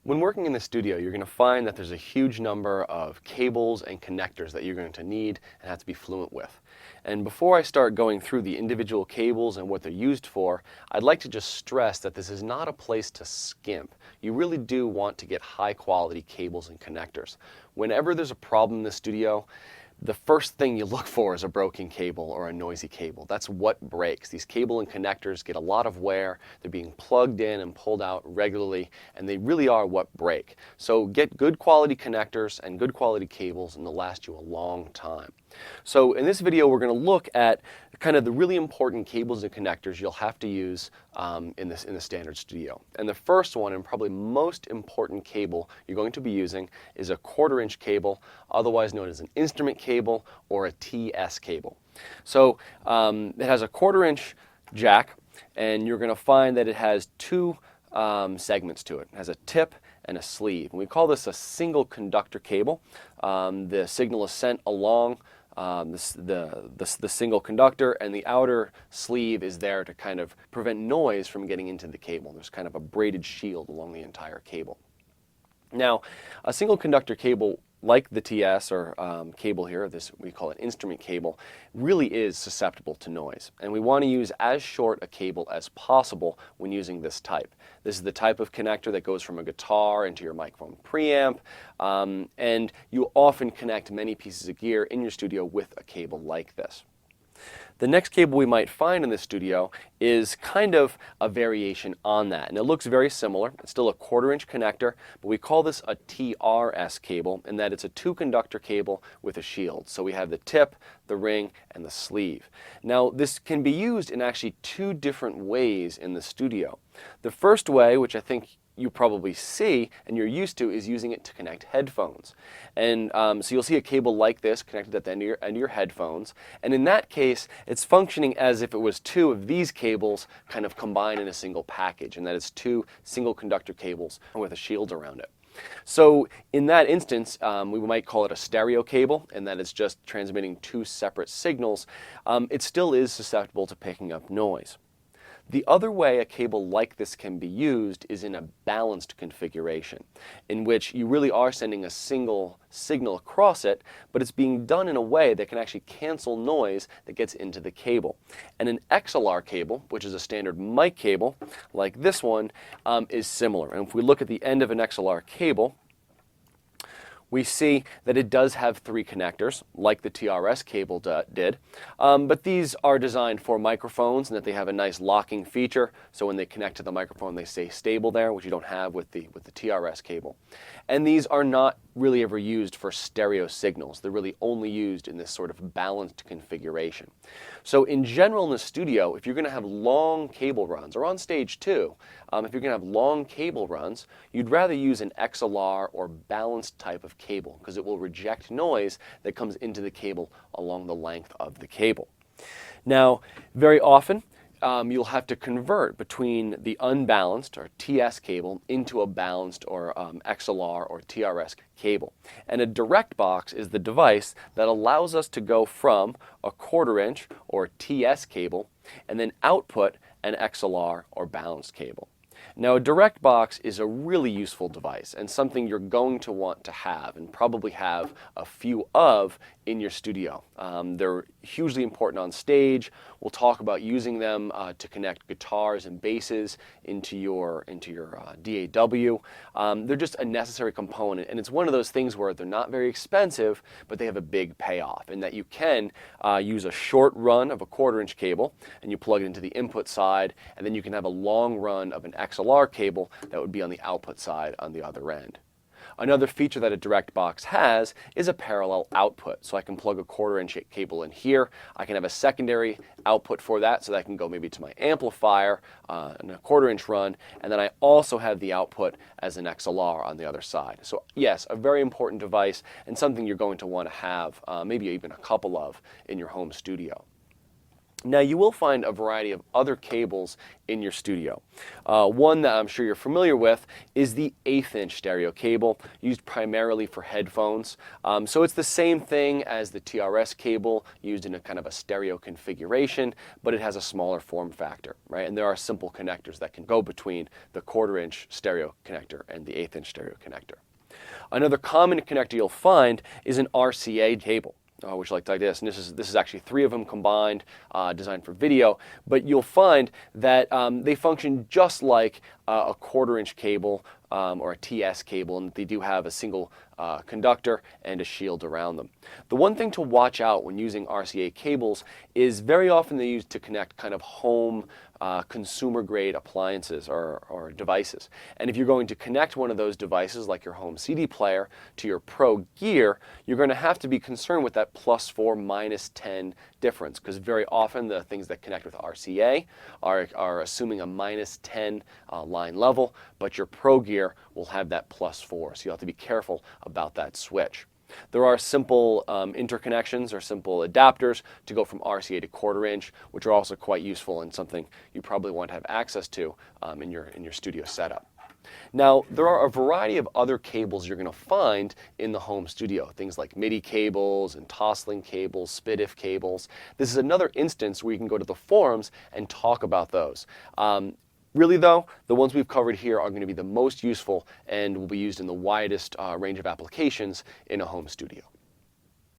When working in the studio, you're going to find that there's a huge number of cables and connectors that you're going to need and have to be fluent with. And before I start going through the individual cables and what they're used for, I'd like to just stress that this is not a place to skimp. You really do want to get high quality cables and connectors. Whenever there's a problem in the studio, the first thing you look for is a broken cable or a noisy cable. That's what breaks. These cable and connectors get a lot of wear. They're being plugged in and pulled out regularly, and they really are what break. So get good quality connectors and good quality cables, and they'll last you a long time. So in this video, we're going to look at kind of the really important cables and connectors you'll have to use in the standard studio. And the first one, and probably most important cable you're going to be using, is a 1/4-inch cable, otherwise known as an instrument cable or a TS cable. So it has a 1/4-inch jack, and you're going to find that it has two segments to it. It has a tip and a sleeve. And we call this a single conductor cable. The signal is sent along the single conductor, and the outer sleeve is there to kind of prevent noise from getting into the cable. There's kind of a braided shield along the entire cable. Now, a single conductor cable like the TS or cable here, this we call it instrument cable, really is susceptible to noise. And we want to use as short a cable as possible when using this type. This is the type of connector that goes from a guitar into your microphone preamp, and you often connect many pieces of gear in your studio with a cable like this. The next cable we might find in the studio is kind of a variation on that, and it looks very similar. It's still a 1/4-inch connector, but we call this a TRS cable in that it's a 2-conductor cable with a shield. So we have the tip, the ring, and the sleeve. Now this can be used in actually two different ways in the studio. The first way, which I think you probably see and you're used to, is using it to connect headphones. And so you'll see a cable like this connected at the end of your headphones. And in that case, it's functioning as if it was two of these cables kind of combined in a single package, and that it's two single conductor cables with a shield around it. So in that instance, we might call it a stereo cable, and that it's just transmitting two separate signals. It still is susceptible to picking up noise. The other way a cable like this can be used is in a balanced configuration, in which you really are sending a single signal across it, but it's being done in a way that can actually cancel noise that gets into the cable. And an XLR cable, which is a standard mic cable, like this one, is similar. And if we look at the end of an XLR cable, we see that it does have 3 connectors, like the TRS cable did, but these are designed for microphones, and that they have a nice locking feature, so when they connect to the microphone they stay stable there, which you don't have with the TRS cable. And these are not really ever used for stereo signals. They're really only used in this sort of balanced configuration. So in general in the studio, if you're going to have long cable runs, or on stage too, if you're going to have long cable runs, you'd rather use an XLR or balanced type of cable, because it will reject noise that comes into the cable along the length of the cable. Now, very often, you'll have to convert between the unbalanced or TS cable into a balanced or XLR or TRS cable. And a direct box is the device that allows us to go from a 1/4-inch or TS cable and then output an XLR or balanced cable. Now, a direct box is a really useful device and something you're going to want to have and probably have a few of in your studio. They're hugely important on stage. We'll talk about using them to connect guitars and basses into your DAW. They're just a necessary component, and it's one of those things where they're not very expensive, but they have a big payoff in that you can use a short run of a 1/4-inch cable and you plug it into the input side, and then you can have a long run of an XLR cable that would be on the output side on the other end. Another feature that a direct box has is a parallel output. So I can plug a 1/4-inch cable in here. I can have a secondary output for that, so that I can go maybe to my amplifier in a 1/4-inch run, and then I also have the output as an XLR on the other side. So yes, a very important device and something you're going to want to have, maybe even a couple of, in your home studio. Now you will find a variety of other cables in your studio. One that I'm sure you're familiar with is the 1/8 inch stereo cable, used primarily for headphones. So it's the same thing as the TRS cable, used in a kind of a stereo configuration, but it has a smaller form factor, right? And there are simple connectors that can go between the 1/4 inch stereo connector and the 1/8 inch stereo connector. Another common connector you'll find is an RCA cable. Which like this, and this is actually 3 of them combined, designed for video. But you'll find that they function just like a 1/4 inch cable or a TS cable, and they do have a single conductor and a shield around them. The one thing to watch out when using RCA cables is very often they're used to connect kind of home consumer grade appliances or devices. And if you're going to connect one of those devices like your home CD player to your Pro gear, you're going to have to be concerned with that +4, -10 difference, because very often the things that connect with RCA are assuming a -10 line level, but your Pro gear will have that +4, so you'll have to be careful about that switch. There are simple interconnections or simple adapters to go from RCA to 1/4 inch, which are also quite useful and something you probably want to have access to in your studio setup. Now, there are a variety of other cables you're going to find in the home studio, things like MIDI cables and Toslink cables, SPDIF cables. This is another instance where you can go to the forums and talk about those. Really though, the ones we've covered here are going to be the most useful and will be used in the widest range of applications in a home studio.